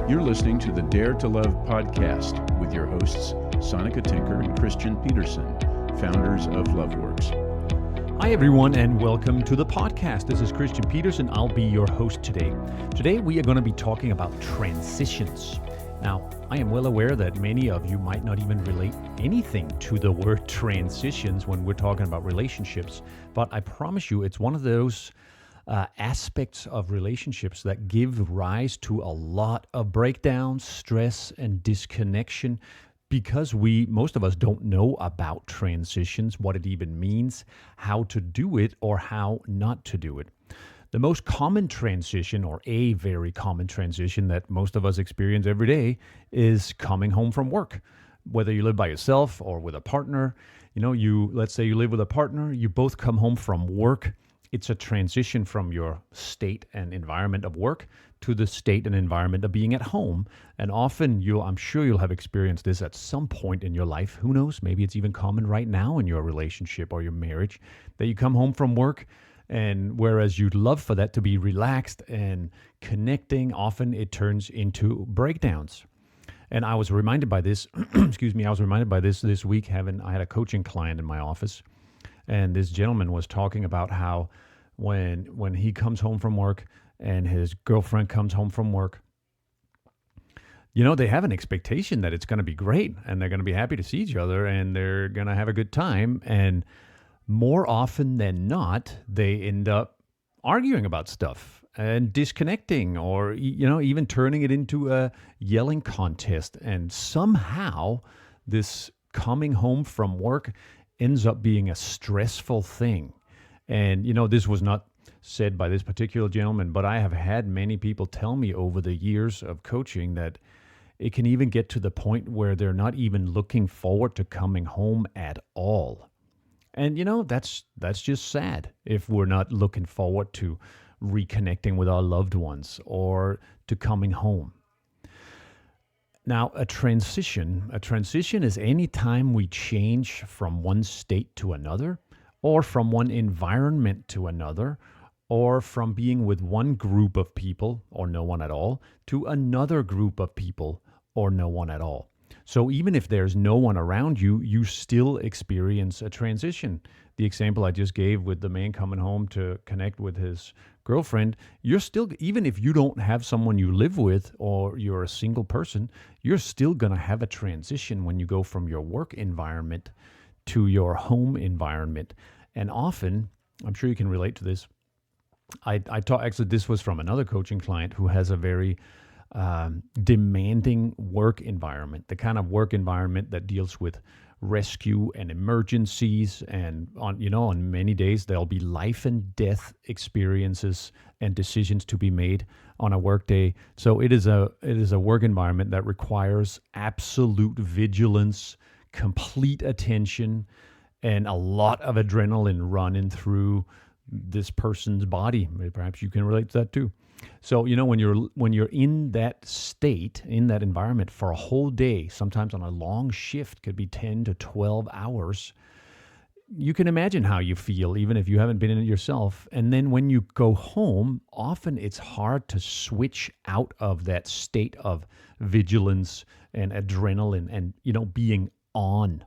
You're listening to the Dare to Love podcast with your hosts, Sonica Tinker and Christian Peterson, founders of LoveWorks. Hi, everyone, and welcome to the podcast. This is Christian Peterson. I'll be your host today. Today, we are going to be talking about transitions. Now, I am well aware that many of you might not even relate anything to the word transitions when we're talking about relationships, but I promise you it's one of those aspects of relationships that give rise to a lot of breakdown, stress, and disconnection because most of us don't know about transitions, what it even means, how to do it, or how not to do it. The most common transition, or a very common transition that most of us experience every day, is coming home from work. Whether you live by yourself or with a partner, let's say you live with a partner, you both come home from work. It's a transition from your state and environment of work to the state and environment of being at home. And often I'm sure you'll have experienced this at some point in your life. Who knows? Maybe it's even common right now in your relationship or your marriage that you come home from work, and whereas you'd love for that to be relaxed and connecting, often it turns into breakdowns. And I was reminded by this, this week. I had a coaching client in my office. And this gentleman was talking about how when he comes home from work and his girlfriend comes home from work, they have an expectation that it's going to be great and they're going to be happy to see each other and they're going to have a good time. And more often than not, they end up arguing about stuff and disconnecting or, even turning it into a yelling contest. And somehow this coming home from work ends up being a stressful thing. And, this was not said by this particular gentleman, but I have had many people tell me over the years of coaching that it can even get to the point where they're not even looking forward to coming home at all. And, that's just sad if we're not looking forward to reconnecting with our loved ones or to coming home. Now, a transition is any time we change from one state to another, or from one environment to another, or from being with one group of people, or no one at all, to another group of people, or no one at all. So even if there's no one around you, you still experience a transition. The example I just gave with the man coming home to connect with his girlfriend, you're still, even if you don't have someone you live with or you're a single person, you're still going to have a transition when you go from your work environment to your home environment. And often, I'm sure you can relate to this. Actually, this was from another coaching client who has a very demanding work environment, the kind of work environment that deals with rescue and emergencies, and on many days there'll be life and death experiences and decisions to be made on a work day. So it is a work environment that requires absolute vigilance, complete attention, and a lot of adrenaline running through this person's body. Perhaps you can relate to that too. So, when you're in that state, in that environment for a whole day, sometimes on a long shift, could be 10 to 12 hours, you can imagine how you feel, even if you haven't been in it yourself. And then when you go home, often it's hard to switch out of that state of vigilance and adrenaline and, being on.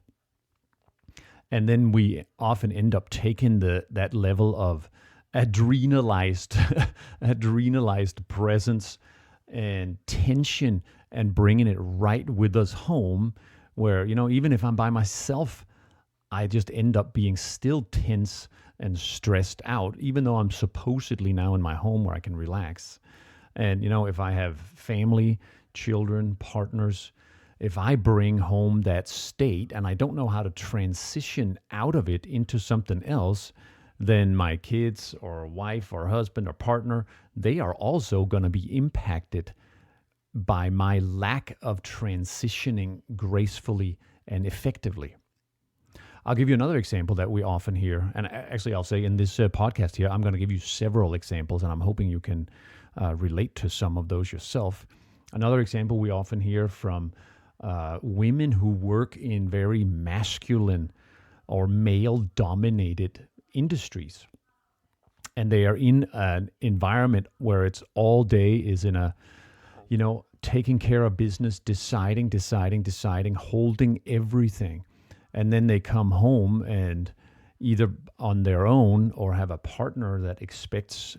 And then we often end up taking that level of adrenalized presence and tension and bringing it right with us home, where, even if I'm by myself, I just end up being still tense and stressed out, even though I'm supposedly now in my home where I can relax. And, if I have family, children, partners, if I bring home that state and I don't know how to transition out of it into something else, then my kids or wife or husband or partner, they are also going to be impacted by my lack of transitioning gracefully and effectively. I'll give you another example that we often hear, and actually I'll say in this podcast here, I'm going to give you several examples, and I'm hoping you can relate to some of those yourself. Another example we often hear from women who work in very masculine or male-dominated industries. And they are in an environment where it's all day is in a, taking care of business, deciding, holding everything. And then they come home and either on their own or have a partner that expects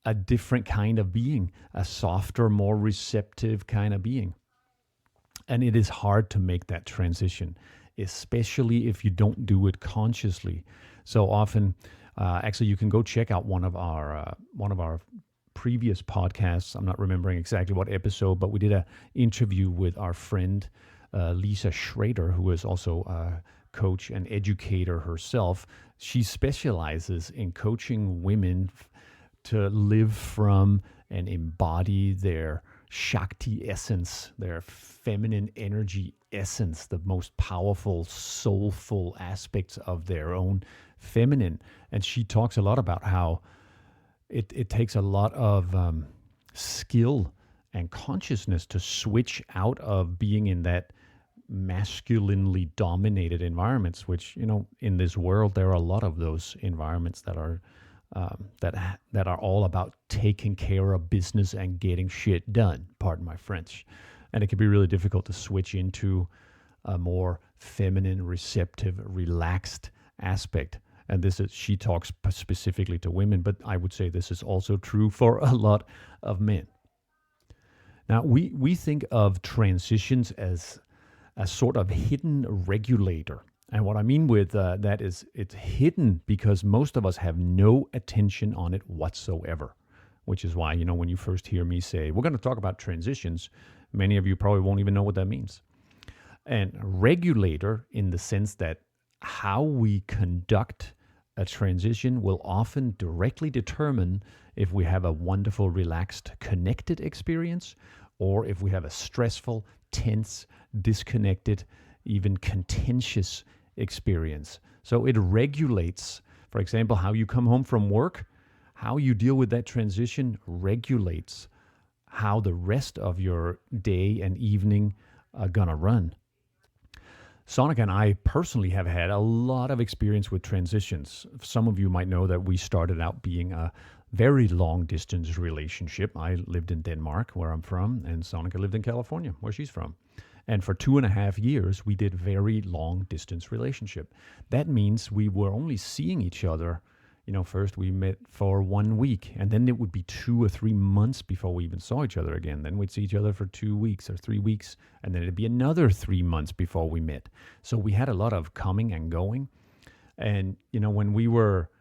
a different kind of being, a softer, more receptive kind of being. And it is hard to make that transition, especially if you don't do it consciously. So often, actually, you can go check out one of our previous podcasts. I'm not remembering exactly what episode, but we did an interview with our friend Lisa Schrader, who is also a coach and educator herself. She specializes in coaching women to live from and embody their Shakti essence, their feminine energy essence, the most powerful, soulful aspects of their own feminine. And she talks a lot about how it takes a lot of skill and consciousness to switch out of being in that masculinely dominated environments, which, in this world, there are a lot of those environments that are that are all about taking care of business and getting shit done, pardon my French. And it can be really difficult to switch into a more feminine, receptive, relaxed aspect. And she talks specifically to women, but I would say this is also true for a lot of men. Now, we think of transitions as a sort of hidden regulator. And what I mean with that is it's hidden because most of us have no attention on it whatsoever, which is why, when you first hear me say, we're going to talk about transitions, many of you probably won't even know what that means. And regulator, in the sense that how we conduct a transition will often directly determine if we have a wonderful, relaxed, connected experience, or if we have a stressful, tense, disconnected, even contentious experience. So it regulates, for example, how you come home from work, how you deal with that transition regulates how the rest of your day and evening are gonna run. Sonica and I personally have had a lot of experience with transitions. Some of you might know that we started out being a very long distance relationship. I lived in Denmark, where I'm from, and Sonica lived in California, where she's from. And for 2.5 years, we did very long distance relationship. That means we were only seeing each other. First we met for 1 week, and then it would be 2 or 3 months before we even saw each other again. Then we'd see each other for 2 weeks or 3 weeks, and then it'd be another 3 months before we met. So we had a lot of coming and going. And, when we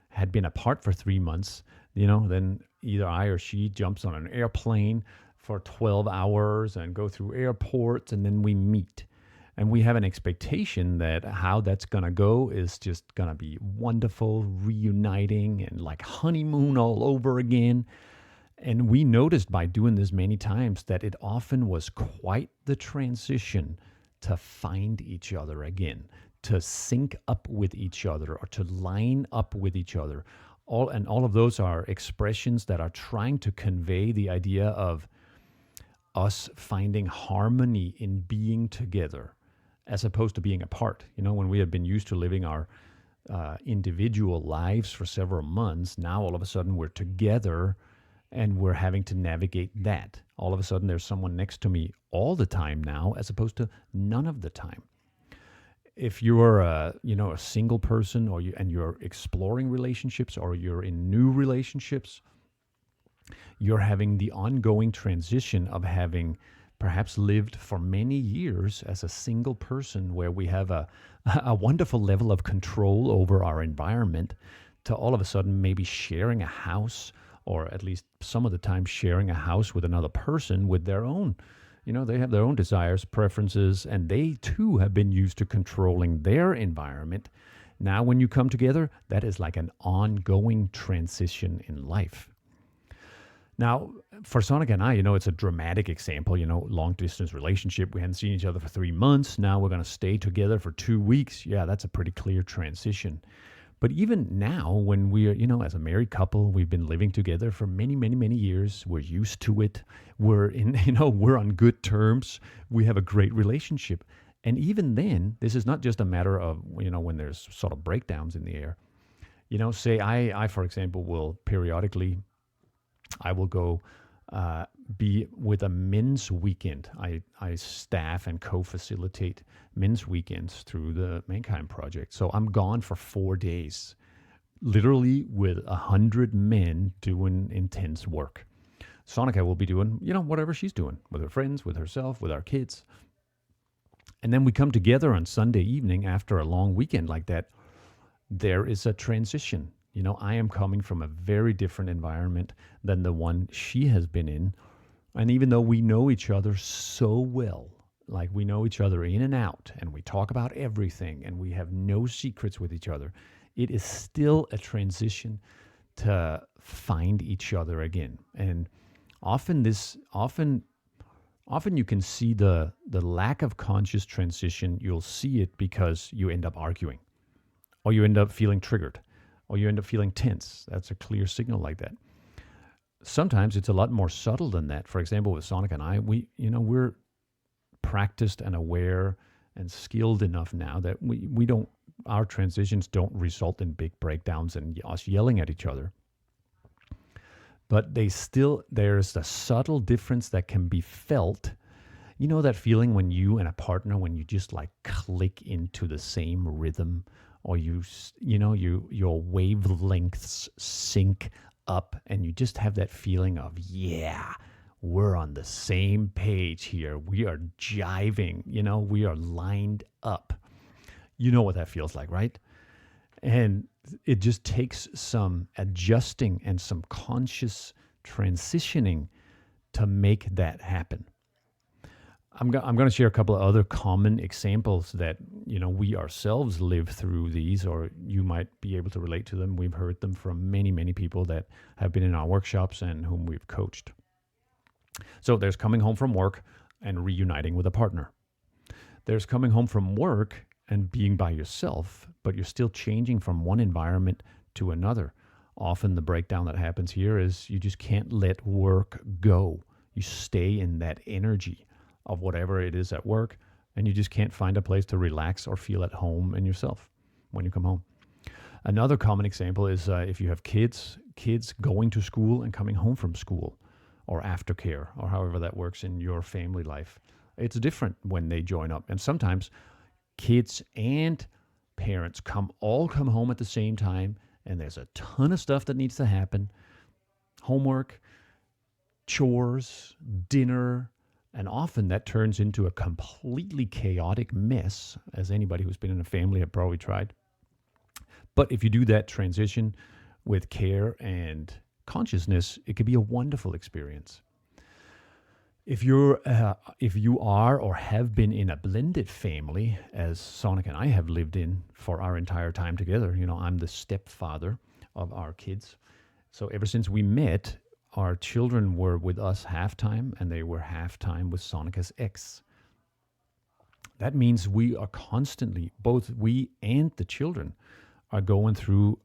had been apart for 3 months, then either I or she jumps on an airplane for 12 hours and go through airports, and then we meet. And we have an expectation that how that's going to go is just going to be wonderful, reuniting, and like honeymoon all over again. And we noticed by doing this many times that it often was quite the transition to find each other again, to sync up with each other, or to line up with each other. All of those are expressions that are trying to convey the idea of us finding harmony in being together as opposed to being apart. When we have been used to living our individual lives for several months, now all of a sudden we're together and we're having to navigate that. All of a sudden there's someone next to me all the time now as opposed to none of the time. If you're a single person, and you're exploring relationships, or you're in new relationships, you're having the ongoing transition of having perhaps lived for many years as a single person, where we have a wonderful level of control over our environment, to all of a sudden maybe sharing a house, or at least some of the time sharing a house with another person with their own. They have their own desires, preferences, and they too have been used to controlling their environment. Now, when you come together, that is like an ongoing transition in life. Now, for Sonica and I, it's a dramatic example, long distance relationship. We hadn't seen each other for 3 months. Now we're going to stay together for 2 weeks. Yeah, that's a pretty clear transition. But even now, when we're, as a married couple, we've been living together for many, many, many years. We're used to it. We're we're on good terms. We have a great relationship. And even then, this is not just a matter of, when there's sort of breakdowns in the air. Say I, for example, will periodically, I will go be with a men's weekend. I staff and co-facilitate men's weekends through the Mankind Project. So I'm gone for 4 days, literally with 100 men doing intense work. Sonica will be doing, whatever she's doing with her friends, with herself, with our kids. And then we come together on Sunday evening after a long weekend like that. There is a transition. I am coming from a very different environment than the one she has been in. And even though we know each other so well, like we know each other in and out, and we talk about everything, and we have no secrets with each other, it is still a transition to find each other again. And often you can see the lack of conscious transition. You'll see it because you end up arguing, or you end up feeling triggered, or you end up feeling tense. That's a clear signal like that. Sometimes it's a lot more subtle than that. For example, with Sonica and I, we're practiced and aware and skilled enough now that our transitions don't result in big breakdowns and us yelling at each other. But there's a subtle difference that can be felt. That feeling when you and a partner, when you just like click into the same rhythm, or your wavelengths sync up, and you just have that feeling of, yeah, we're on the same page here. We are jiving, we are lined up. You know what that feels like, right? And it just takes some adjusting and some conscious transitioning to make that happen. I'm going to share a couple of other common examples that, we ourselves live through these, or you might be able to relate to them. We've heard them from many, many people that have been in our workshops and whom we've coached. So there's coming home from work and reuniting with a partner. There's coming home from work and being by yourself, but you're still changing from one environment to another. Often the breakdown that happens here is you just can't let work go. You stay in that energy of whatever it is at work, and you just can't find a place to relax or feel at home in yourself when you come home. Another common example is if you have kids going to school and coming home from school, or aftercare, or however that works in your family life. It's different when they join up. And sometimes kids and parents come home at the same time, and there's a ton of stuff that needs to happen. Homework, chores, dinner, and often that turns into a completely chaotic mess, as anybody who's been in a family have probably tried. But if you do that transition with care and consciousness, it could be a wonderful experience. If you are or have been in a blended family, as Sonica and I have lived in for our entire time together, I'm the stepfather of our kids. So ever since we met, our children were with us half-time, and they were half-time with Sonica's ex. That means we are constantly, both we and the children, are going through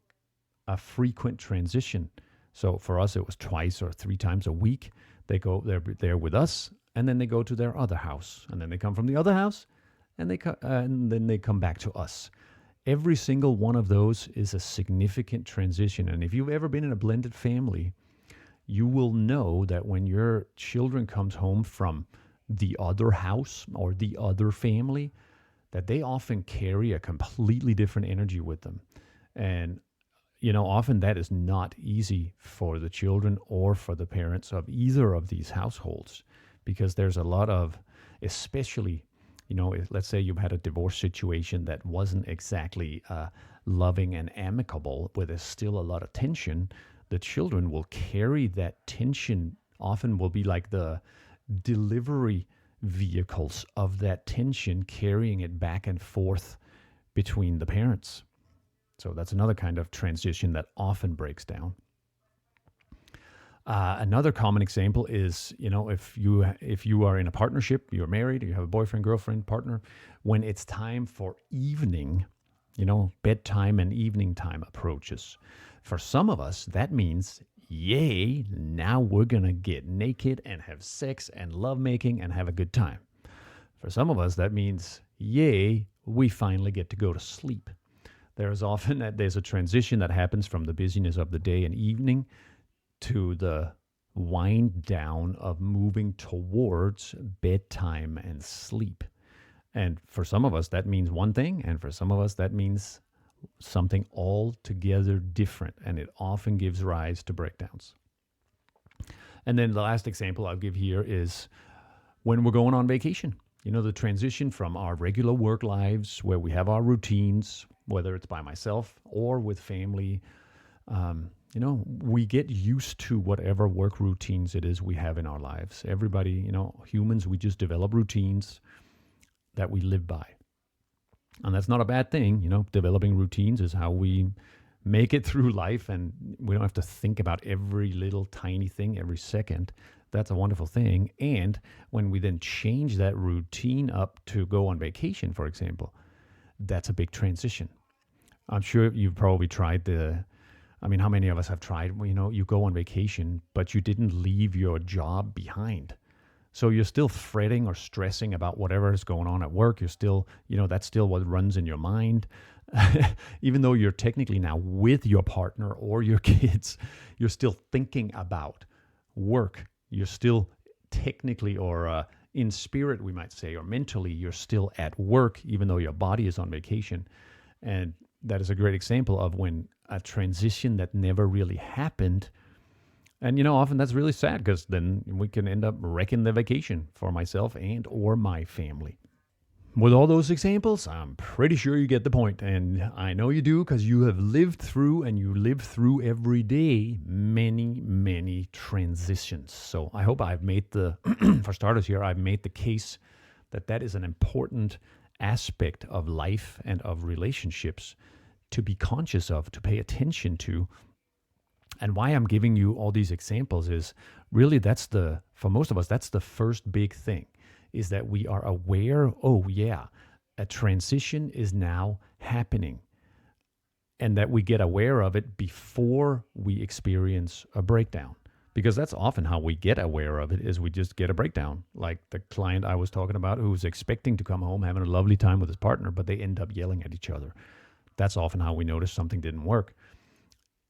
a frequent transition. So for us, it was twice or 3 times a week. They're there with us, and then they go to their other house, and then they come from the other house, and then they come back to us. Every single one of those is a significant transition. And if you've ever been in a blended family, you will know that when your children comes home from the other house or the other family, that they often carry a completely different energy with them. And often that is not easy for the children or for the parents of either of these households, because there's a lot of, especially, let's say you've had a divorce situation that wasn't exactly loving and amicable, where there's still a lot of tension. The children will carry that tension, often will be like the delivery vehicles of that tension, carrying it back and forth between the parents. So that's another kind of transition that often breaks down. Another common example is, if you are in a partnership, you're married, you have a boyfriend, girlfriend, partner, when it's time for evening, bedtime and evening time approaches. For some of us, that means, yay, now we're going to get naked and have sex and lovemaking and have a good time. For some of us, that means, yay, we finally get to go to sleep. There's a transition that happens from the busyness of the day and evening to the wind down of moving towards bedtime and sleep. And for some of us, that means one thing, and for some of us, that means something altogether different, and it often gives rise to breakdowns. And then the last example I'll give here is when we're going on vacation. The transition from our regular work lives where we have our routines, whether it's by myself or with family, we get used to whatever work routines it is we have in our lives. Everybody, humans, we just develop routines that we live by. And that's not a bad thing. Developing routines is how we make it through life, and we don't have to think about every little tiny thing every second. That's a wonderful thing. And when we then change that routine up to go on vacation, for example, that's a big transition. I'm sure you've probably tried how many of us have tried, you go on vacation, but you didn't leave your job behind. So you're still fretting or stressing about whatever is going on at work. You're still, that's still what runs in your mind. Even though you're technically now with your partner or your kids, you're still thinking about work. You're still technically or in spirit, we might say, or mentally, you're still at work, even though your body is on vacation. And that is a great example of when a transition that never really happened. And, often that's really sad because then we can end up wrecking the vacation for myself and or my family. With all those examples, I'm pretty sure you get the point. And I know you do because you have lived through and you live through every day many, many transitions. So I hope I've made for starters here, I've made the case that is an important aspect of life and of relationships to be conscious of, to pay attention to. And why I'm giving you all these examples is really for most of us, that's the first big thing, is that we are aware, a transition is now happening, and that we get aware of it before we experience a breakdown. Because that's often how we get aware of it, is we just get a breakdown. Like the client I was talking about who's expecting to come home, having a lovely time with his partner, but they end up yelling at each other. That's often how we notice something didn't work.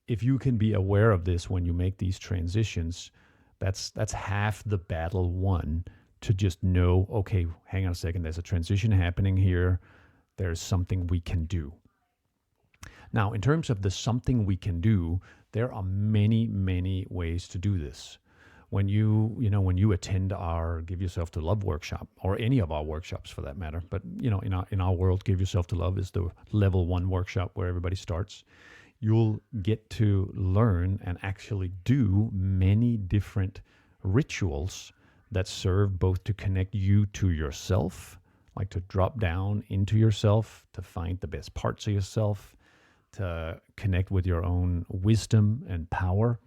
If you can be aware of this when you make these transitions, that's half the battle won, to just know, okay, hang on a second, there's a transition happening here. There's something we can do. Now, in terms of the something we can do, there are many, many ways to do this. When you attend our Give Yourself to Love workshop, or any of our workshops for that matter, but in our world, Give Yourself to Love is the level 1 workshop where everybody starts. You'll get to learn and actually do many different rituals that serve both to connect you to yourself, like to drop down into yourself, to find the best parts of yourself, to connect with your own wisdom and power,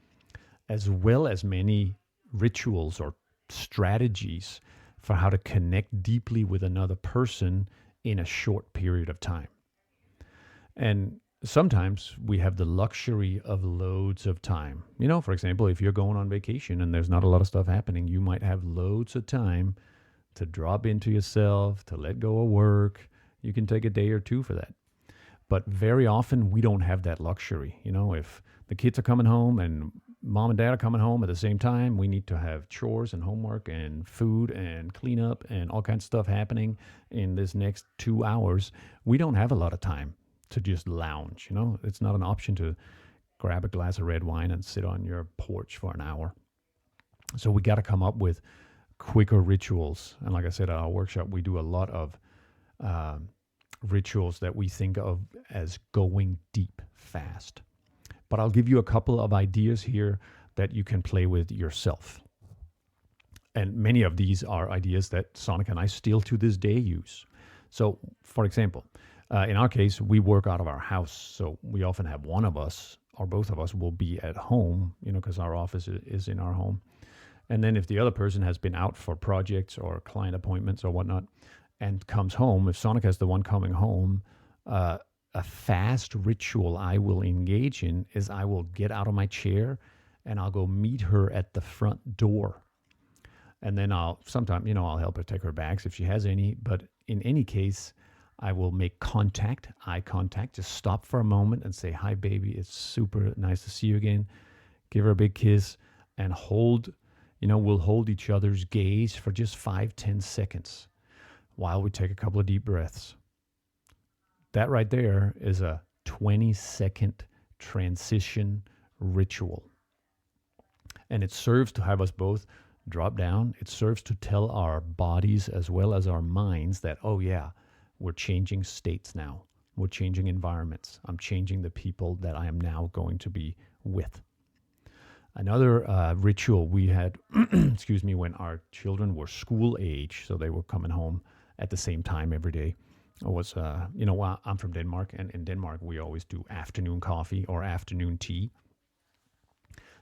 as well as many rituals or strategies for how to connect deeply with another person in a short period of time. And sometimes we have the luxury of loads of time. For example, if you're going on vacation and there's not a lot of stuff happening, you might have loads of time to drop into yourself, to let go of work. You can take a day or two for that. But very often we don't have that luxury. If the kids are coming home and mom and dad are coming home at the same time, we need to have chores and homework and food and cleanup and all kinds of stuff happening in this next 2 hours. We don't have a lot of time to just lounge. It's not an option to grab a glass of red wine and sit on your porch for an hour. So we got to come up with quicker rituals. And like I said, at our workshop, we do a lot of rituals that we think of as going deep fast. But I'll give you a couple of ideas here that you can play with yourself. And many of these are ideas that Sonica and I still to this day use. So, for example, in our case, we work out of our house. So we often have one of us or both of us will be at home, because our office is in our home. And then if the other person has been out for projects or client appointments or whatnot and comes home, if Sonica is the one coming home, a fast ritual I will engage in is I will get out of my chair and I'll go meet her at the front door. And then I'll help her take her bags if she has any. But in any case, I will make eye contact, just stop for a moment and say, "Hi, baby. It's super nice to see you again." Give her a big kiss and we'll hold each other's gaze for just 5-10 seconds while we take a couple of deep breaths. That right there is a 20-second transition ritual. And it serves to have us both drop down. It serves to tell our bodies as well as our minds that, oh yeah, we're changing states now. We're changing environments. I'm changing the people that I am now going to be with. Another ritual we had, when our children were school age, so they were coming home at the same time every day, was, I'm from Denmark, and in Denmark we always do afternoon coffee or afternoon tea.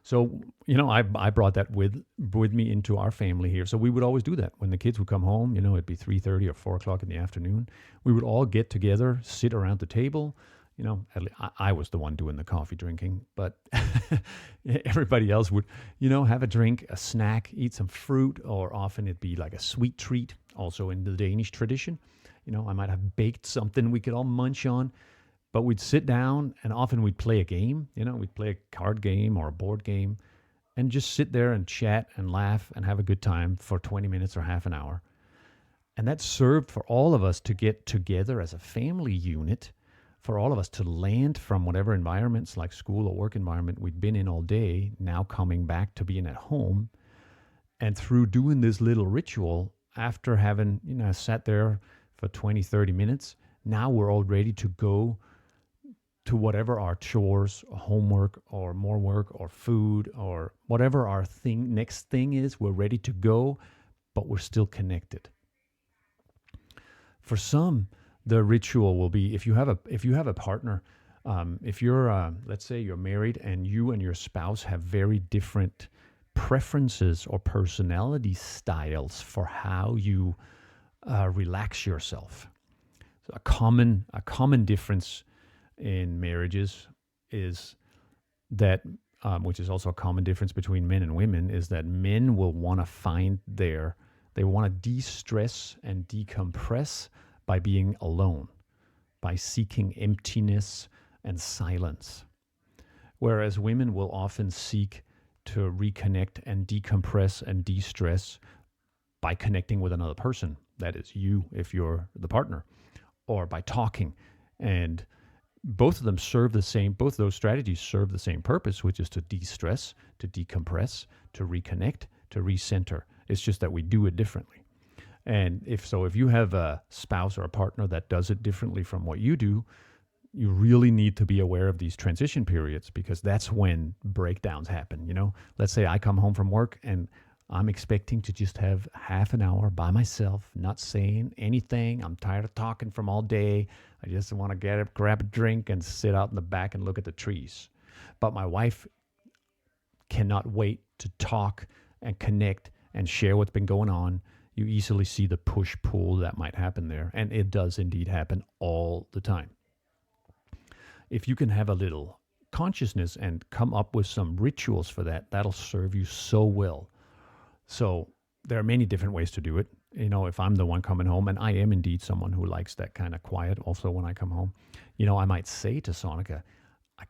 So, I brought that with me into our family here. So we would always do that. When the kids would come home, it'd be 3:30 or 4 o'clock in the afternoon. We would all get together, sit around the table. I was the one doing the coffee drinking, but everybody else would, have a drink, a snack, eat some fruit, or often it'd be like a sweet treat, also in the Danish tradition. I might have baked something we could all munch on. But we'd sit down and often we'd play a game, we'd play a card game or a board game and just sit there and chat and laugh and have a good time for 20 minutes or half an hour. And that served for all of us to get together as a family unit, for all of us to land from whatever environments like school or work environment we'd been in all day, now coming back to being at home. And through doing this little ritual, after having, sat there for 20, 30 minutes, now we're all ready to go to whatever our chores, or homework, or more work, or food, or whatever our next thing is, we're ready to go, but we're still connected. For some, the ritual will be if you have a partner, if you're let's say you're married and you and your spouse have very different preferences or personality styles for how you relax yourself. So a common difference in marriages is that, which is also a common difference between men and women, is that men will want to they want to de-stress and decompress by being alone, by seeking emptiness and silence. Whereas women will often seek to reconnect and decompress and de-stress by connecting with another person. That is you, if you're the partner, or by talking. And both of those strategies serve the same purpose, which is to de-stress, to decompress, to reconnect, to recenter. It's just that we do it differently. And if you have a spouse or a partner that does it differently from what you do, you really need to be aware of these transition periods, because that's when breakdowns happen. Let's say I come home from work and I'm expecting to just have half an hour by myself, not saying anything. I'm tired of talking from all day. I just want to grab a drink and sit out in the back and look at the trees. But my wife cannot wait to talk and connect and share what's been going on. You easily see the push-pull that might happen there. And it does indeed happen all the time. If you can have a little consciousness and come up with some rituals for that, that'll serve you so well. So there are many different ways to do it. If I'm the one coming home, and I am indeed someone who likes that kind of quiet also when I come home, I might say to Sonika,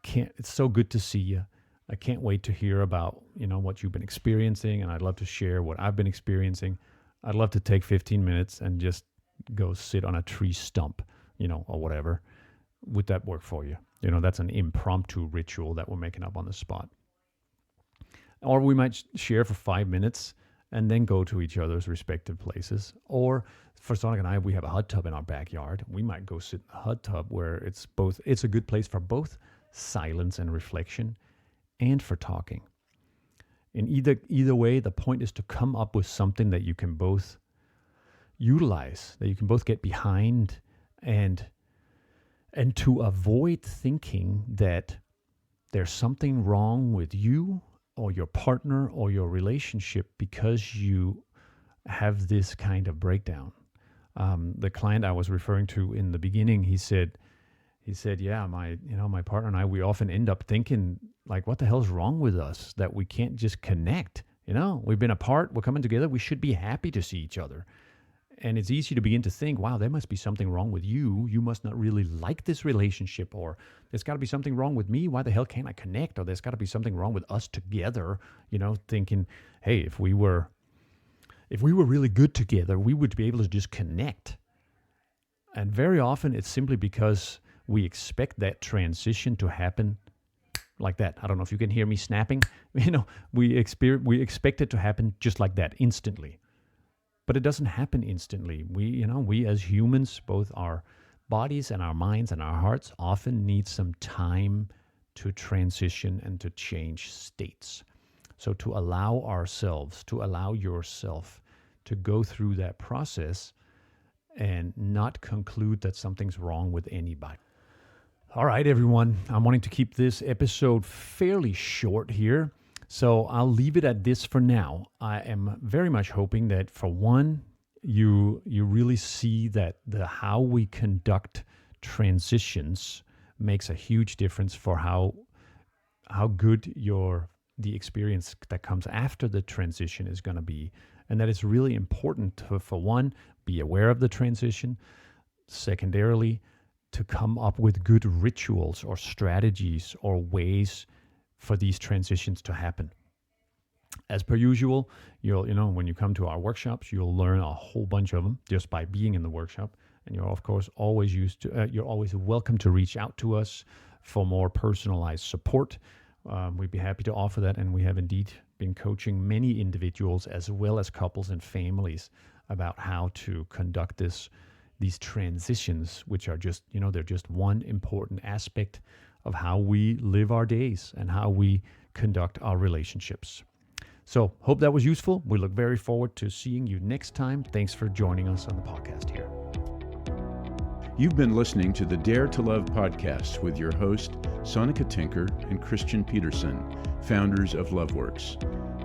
it's so good to see you. I can't wait to hear about, what you've been experiencing, and I'd love to share what I've been experiencing. I'd love to take 15 minutes and just go sit on a tree stump, or whatever. Would that work for you? That's an impromptu ritual that we're making up on the spot. Or we might share for 5 minutes and then go to each other's respective places. Or for Sonic and I, we have a hot tub in our backyard. We might go sit in the hot tub where it's a good place for both silence and reflection and for talking. In either way, the point is to come up with something that you can both utilize, that you can both get behind, and to avoid thinking that there's something wrong with you or your partner or your relationship because you have this kind of breakdown. The client I was referring to in the beginning, he said, yeah, my partner and I, we often end up thinking like, what the hell's wrong with us that we can't just connect? We've been apart, we're coming together, we should be happy to see each other. And it's easy to begin to think, wow, there must be something wrong with you. You must not really like this relationship, or there's got to be something wrong with me. Why the hell can't I connect? Or there's got to be something wrong with us together. Thinking, hey, if we were really good together, we would be able to just connect. And very often it's simply because we expect that transition to happen like that. I don't know if you can hear me snapping. We expect it to happen just like that, instantly. But it doesn't happen instantly. We as humans, both our bodies and our minds and our hearts, often need some time to transition and to change states. So to allow ourselves, to allow yourself to go through that process and not conclude that something's wrong with anybody. All right, everyone. I'm wanting to keep this episode fairly short here, so I'll leave it at this for now. I am very much hoping that, for one, you really see that how we conduct transitions makes a huge difference for how good the experience that comes after the transition is going to be, and that it's really important to, for one, be aware of the transition. Secondarily, to come up with good rituals or strategies or ways for these transitions to happen. As per usual, when you come to our workshops, you'll learn a whole bunch of them just by being in the workshop. And you're, of course, always you're always welcome to reach out to us for more personalized support. We'd be happy to offer that, and we have indeed been coaching many individuals as well as couples and families about how to conduct these transitions, which are just, they're just one important aspect of how we live our days and how we conduct our relationships. So, hope that was useful. We look very forward to seeing you next time. Thanks for joining us on the podcast here. You've been listening to the Dare to Love podcast with your host, Sonika Tinker and Christian Peterson, founders of LoveWorks.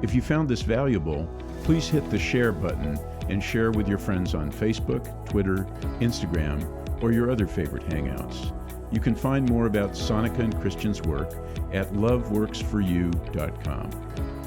If you found this valuable, please hit the share button and share with your friends on Facebook, Twitter, Instagram, or your other favorite hangouts. You can find more about Sonika and Christian's work at loveworksforyou.com.